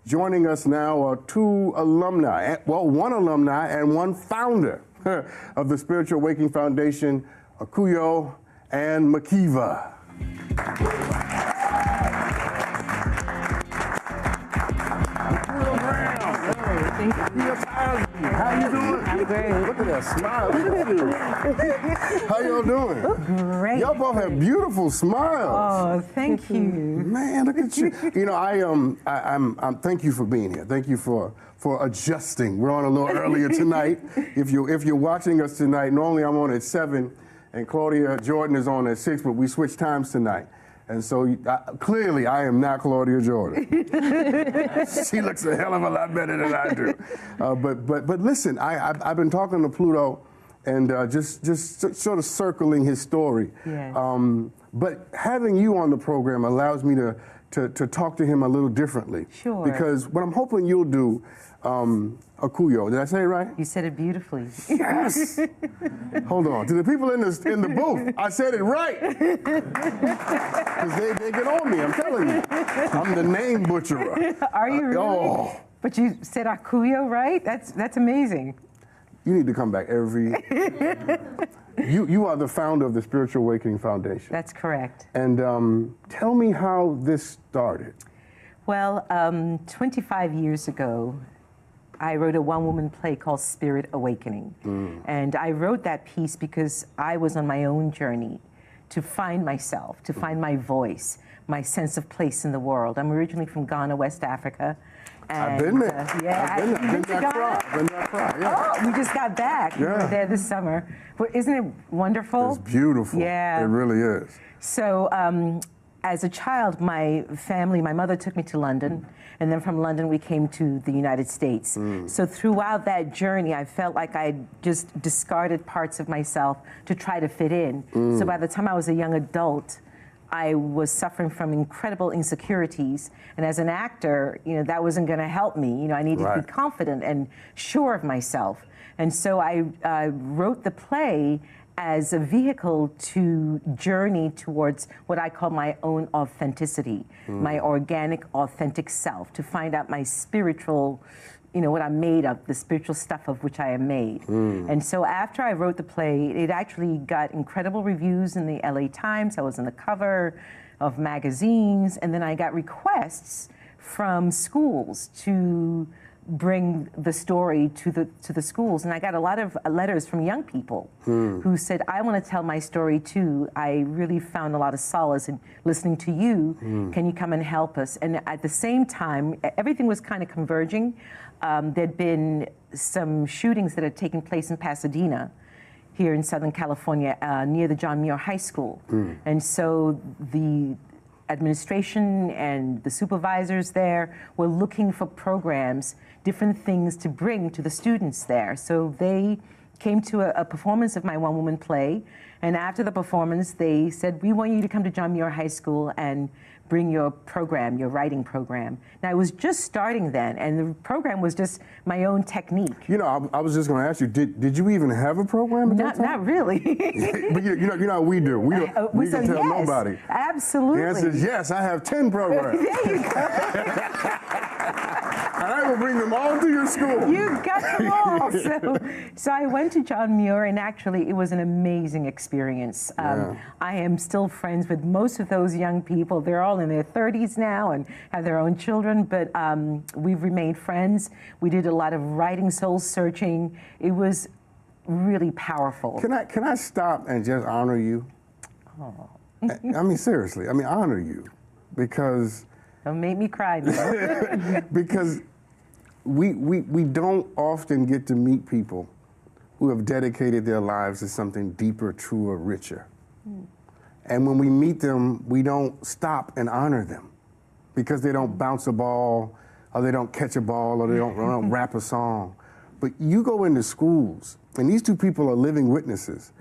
Joining us now are two alumni, well, one alumni and one founder of the Spiritual Awakening Foundation, Akuyo and Makiva. Thank you. How you doing? I'm great. Look at that smile. Look at you. How y'all doing? Great. Y'all both have beautiful smiles. Oh, thank you. Man, look at you. You know, I'm thank you for being here. Thank you for adjusting. We're on a little earlier tonight. If you're watching us tonight, normally I'm on at 7 and Claudia Jordan is on at 6, but we switched times tonight. And so clearly I am not Claudia Jordan. She looks a hell of a lot better than I do. But listen, I've been talking to Pluto and just sort of circling his story. Yes. But having you on the program allows me to talk to him a little differently. Sure. Because what I'm hoping you'll do, Akuyo, did I say it right? You said it beautifully. Yes. Hold on. To the people in the booth, I said it right. Because they get on me, I'm telling you. I'm the name butcherer. Are you really? Oh. But you said Akuyo, right? That's amazing. You need to come back every... You are the founder of the Spiritual Awakening Foundation. That's correct. And tell me how this started. Well, 25 years ago, I wrote a one-woman play called Spirit Awakening. And I wrote that piece because I was on my own journey to find myself, to find my voice, my sense of place in the world. I'm originally from Ghana, West Africa. And, I've been there. Yeah, I've been there. Been there. Yeah. Oh, we just got back. We were there this summer. But isn't it wonderful? It's beautiful. Yeah. It really is. So as a child, my mother took me to London, and then from London we came to the United States. So throughout that journey, I felt like I just discarded parts of myself to try to fit in. So by the time I was a young adult, I was suffering from incredible insecurities, and as an actor, that wasn't going to help me. I needed to be confident and sure of myself. And so I wrote the play as a vehicle to journey towards what I call my own authenticity, my organic, authentic self, to find out my spiritual, what I'm made of, the spiritual stuff of which I am made. And so after I wrote the play, it actually got incredible reviews in the LA Times. I was on the cover of magazines, and then I got requests from schools to bring the story to the schools, and I got a lot of letters from young people who said, I want to tell my story too. I really found a lot of solace in listening to you. Can you come and help us? And at the same time, everything was kind of converging. There'd been some shootings that had taken place in Pasadena, here in Southern California, near the John Muir High School. And so the administration and the supervisors there were looking for programs, different things to bring to the students there. So they came to a performance of my one-woman play, and after the performance, they said, we want you to come to John Muir High School and bring your program, your writing program. Now, it was just starting then, and the program was just my own technique. I was just going to ask you, did you even have a program at that time? Not really. But you know how we do. We can tell nobody. Absolutely. The answer is yes, I have 10 programs. There you go. And I will bring them all to your school. You got them all. So I went to John Muir, and actually it was an amazing experience. I am still friends with most of those young people. They're all in their 30s now and have their own children, but we've remained friends. We did a lot of writing, soul searching. It was really powerful. Can I stop and just honor you? Oh. I mean, seriously, honor you, because... Don't make me cry now. Because we don't often get to meet people who have dedicated their lives to something deeper, truer, richer. And when we meet them, we don't stop and honor them because they don't bounce a ball, or they don't catch a ball, or they don't rap a song. But you go into schools, and these two people are living witnesses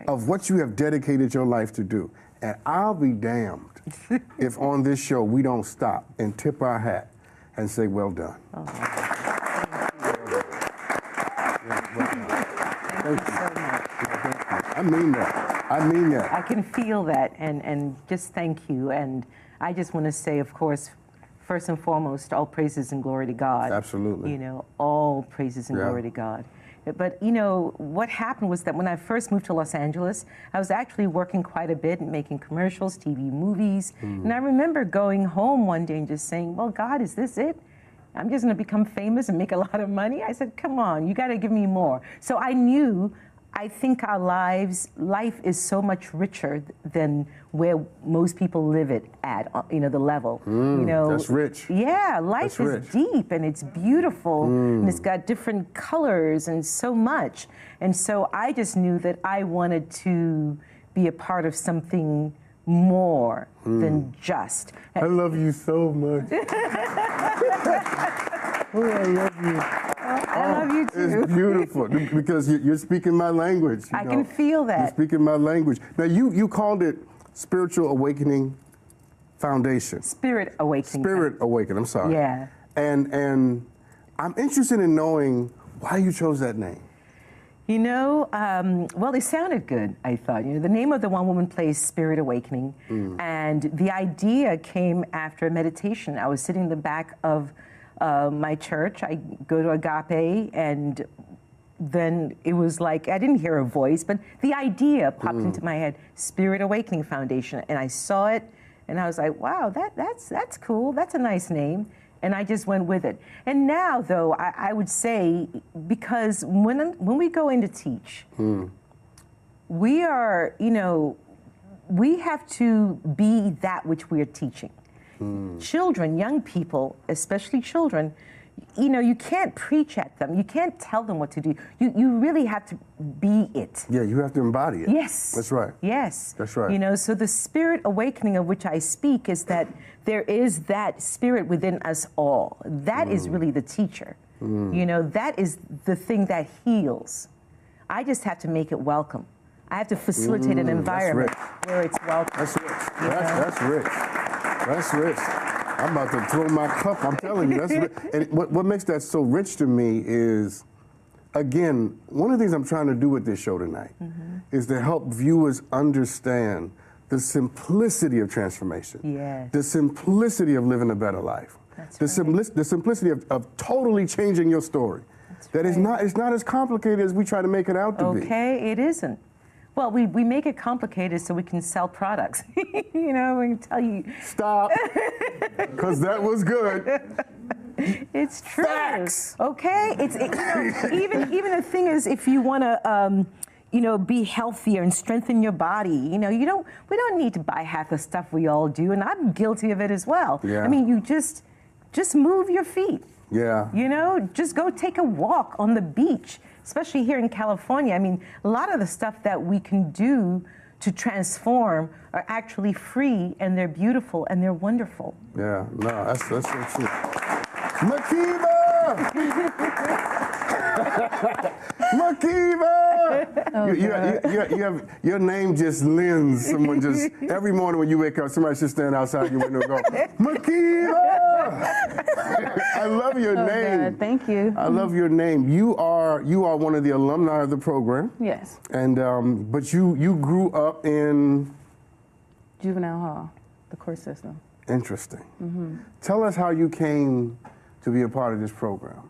of what you have dedicated your life to do. And I'll be damned if on this show we don't stop and tip our hat and say, well done. Oh. Thank you so much. I mean that. I mean that. I can feel that, and just thank you. And I just want to say, of course, first and foremost, all praises and glory to God. Absolutely. You know, all praises and Yeah. glory to God. But, you know, what happened was that when I first moved to Los Angeles, I was actually working quite a bit and making commercials, TV, movies. And I remember going home one day and just saying, well, God, is this it? I'm just going to become famous and make a lot of money? I said, come on, you got to give me more. So I knew, I think our life is so much richer than where most people live it at, you know, the level. You know, that's rich. Yeah, life That's is rich. deep and it's beautiful and it's got different colors and so much. And so I just knew that I wanted to be a part of something more than just. I love you so much. Oh, I love you. I love you too. It's beautiful because you're speaking my language. You I know. can feel that. You're speaking my language. Now, you called it Spiritual Awakening Foundation. Spirit awakening. Spirit Awakening, I'm sorry. Yeah. And I'm interested in knowing why you chose that name. You know, well, it sounded good, I thought. You know, the name of the one-woman play is Spirit Awakening. And the idea came after a meditation. I was sitting in the back of my church. I go to Agape, and then it was like, I didn't hear a voice, but the idea popped into my head, Spirit Awakening Foundation. And I saw it, and I was like, wow, that's cool. That's a nice name. And I just went with it. And now, though, I would say, because when we go in to teach, we are, you know, we have to be that which we are teaching. Children, young people, especially children, you know, you can't preach at them. You can't tell them what to do. You really have to be it. Yeah, you have to embody it. Yes. That's right. Yes. That's right. You know, so the spirit awakening of which I speak is that there is that spirit within us all. That is really the teacher. You know, that is the thing that heals. I just have to make it welcome. I have to facilitate an environment where it's welcome. That's rich. That's rich. That's rich. I'm about to throw my cup. I'm telling you, that's rich. And what makes that so rich to me is, again, one of the things I'm trying to do with this show tonight is to help viewers understand the simplicity of transformation. Yes. The simplicity of living a better life. That's The simplicity of totally changing your story. That is not, it's not as complicated as we try to make it out to be. Okay, it isn't. Well, we make it complicated so we can sell products. You know, we can tell you. Stop. Because that was good. It's true. Facts. Okay, you know, even the thing is, if you want to, you know, be healthier and strengthen your body, you know, we don't need to buy half the stuff we all do, and I'm guilty of it as well. Yeah. I mean, you just move your feet. Yeah. You know, just go take a walk on the beach, especially here in California. I mean, a lot of the stuff that we can do to transform are actually free, and they're beautiful, and they're wonderful. Yeah, no, that's so true. Makiba! Makiba! You have, your name just lends someone just, every morning when you wake up, somebody should stand outside your window and go, Makiba! I love your name. God, thank you. I love your name. You are one of the alumni of the program. Yes. And, but you grew up in? Juvenile Hall, the court system. Interesting. Tell us how you came to be a part of this program.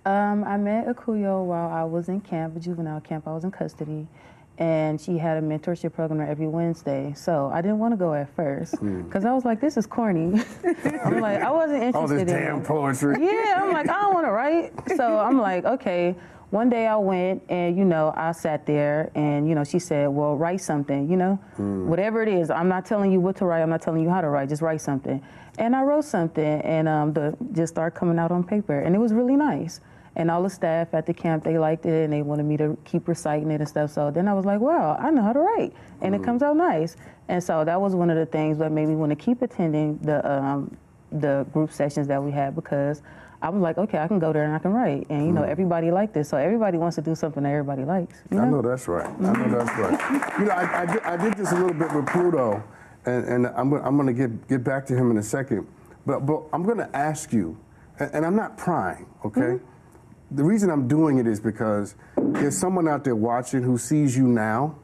I met Akuyo while I was in camp, a juvenile camp. I was in custody, and she had a mentorship program every Wednesday. So I didn't want to go at first because I was like, this is corny. I'm like, I wasn't interested All this in damn poetry. Yeah, I'm like, I don't want to write. So I'm like, okay. One day I went and, you know, I sat there and, you know, she said, well, write something, you know, whatever it is. I'm not telling you what to write. I'm not telling you how to write. Just write something. And I wrote something and just started coming out on paper. And it was really nice. And all the staff at the camp, they liked it and they wanted me to keep reciting it and stuff. So then I was like, well, I know how to write. And it comes out nice. And so that was one of the things that made me want to keep attending the group sessions that we had, because I was like, okay, I can go there and I can write. And, you know, everybody liked this. So everybody wants to do something that everybody likes. You know? I know that's right. I know that's right. You know, I did this a little bit with Pluto, and I'm going to get back to him in a second. But I'm going to ask you, and I'm not prying, okay? The reason I'm doing it is because there's someone out there watching who sees you now,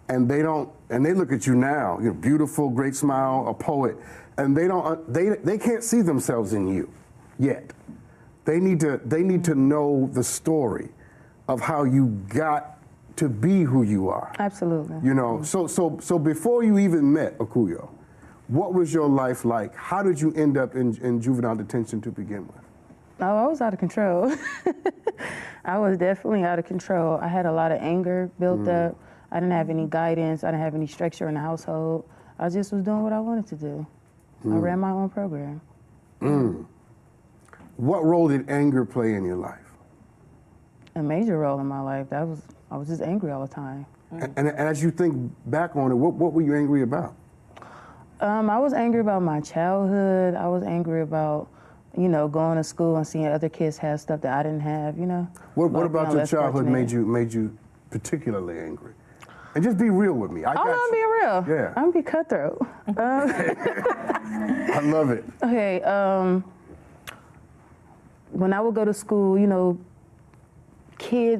and they look at you now, you know, beautiful, great smile, a poet, and they can't see themselves in you yet. They need to know the story of how you got to be who you are. Absolutely. You know, so before you even met Akuyo, what was your life like? How did you end up in juvenile detention to begin with? Oh, I was out of control. I was definitely out of control. I had a lot of anger built up. I didn't have any guidance. I didn't have any structure in the household. I just was doing what I wanted to do. I ran my own program. What role did anger play in your life? A major role in my life. I was just angry all the time. And as you think back on it, what were you angry about? I was angry about my childhood. I was angry about, you know, going to school and seeing other kids have stuff that I didn't have, you know. What about your childhood made you particularly angry? And just be real with me. I'm being real. Yeah. I'm gonna be cutthroat. I love it. Okay. When I would go to school, you know,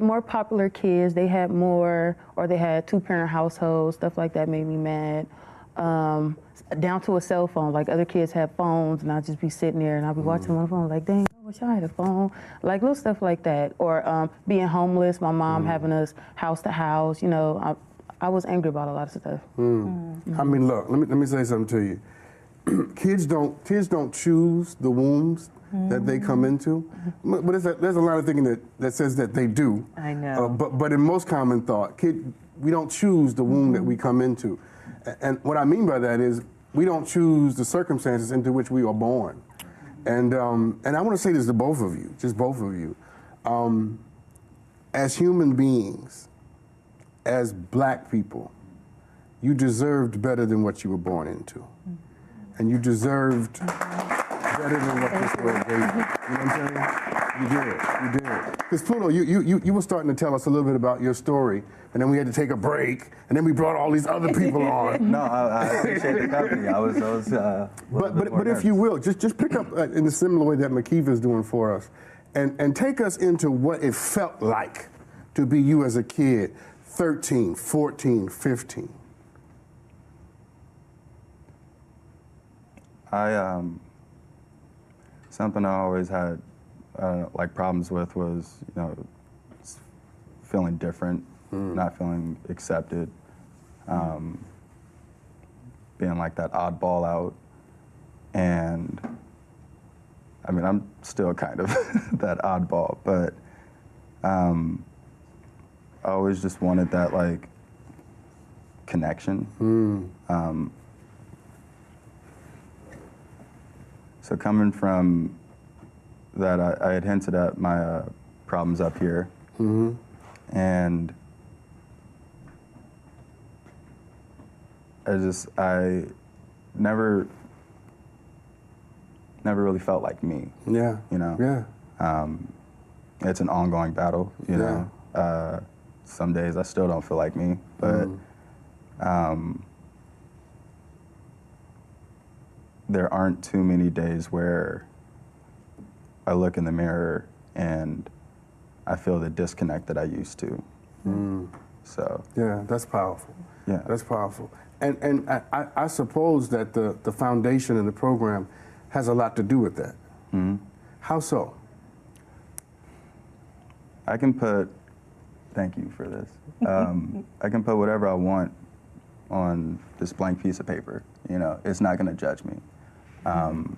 more popular kids, they had more, or they had two-parent households, stuff like that made me mad. Down to a cell phone, like other kids have phones, and I'd just be sitting there and I'd be watching them on the phone, like, dang, I wish I had a phone. Like little stuff like that. Or being homeless, my mom having us house to house, you know, I was angry about a lot of stuff. I mean, look, let me say something to you. Kids don't choose the wombs that they come into, but there's a lot of thinking that says that they do. I know. But in most common thought, we don't choose the womb that we come into, and what I mean by that is we don't choose the circumstances into which we are born, and I want to say this to both of you, just both of you, as human beings, as black people, you deserved better than what you were born into, and you deserved better than what this world gave you. You know what I'm saying? You did. Because Pluto, you were starting to tell us a little bit about your story, and then we had to take a break, and then we brought all these other people on. No, I appreciate the company. I was But if you will, just pick up in the similar way that Makiva is doing for us, and take us into what it felt like to be you as a kid, 13, 14, 15. Something I always had like problems with was, you know, feeling different, not feeling accepted, being like that oddball out, and I mean, I'm still kind of that oddball, but I always just wanted that like connection. So coming from that, I had hinted at my problems up here, and I never really felt like me. Yeah. You know. Yeah. It's an ongoing battle. You know. Some days I still don't feel like me, but there aren't too many days where I look in the mirror and I feel the disconnect that I used to. So. Yeah, that's powerful. Yeah. That's powerful. And I suppose that the foundation of the program has a lot to do with that. How so? I can put, thank you for this. I can put whatever I want on this blank piece of paper. You know, it's not going to judge me.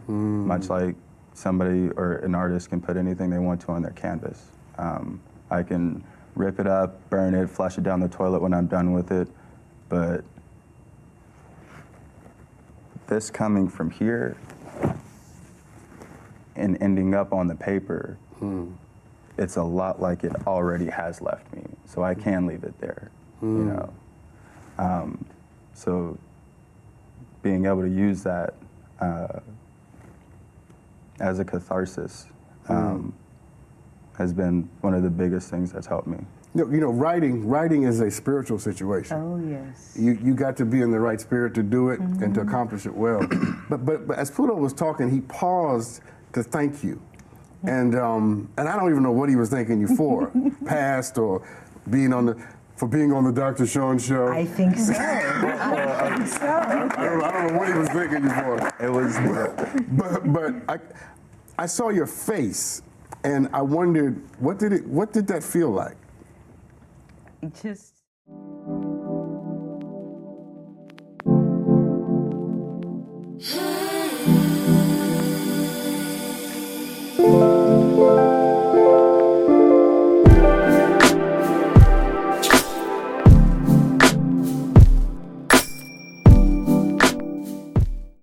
Much like somebody or an artist can put anything they want to on their canvas. I can rip it up, burn it, flush it down the toilet when I'm done with it, but this coming from here and ending up on the paper, it's a lot like it already has left me, so I can leave it there, you know. So being able to use that as a catharsis has been one of the biggest things that's helped me. You know, writing is a spiritual situation. Oh, yes. You got to be in the right spirit to do it and to accomplish it well. but as Pluto was talking, he paused to thank you. And I don't even know what he was thanking you for, past or being on the, for being on the Dr. Sean show? I think so. I think so. I don't know what he was thinking you for. It was. But I saw your face, and I wondered what did that feel like? Just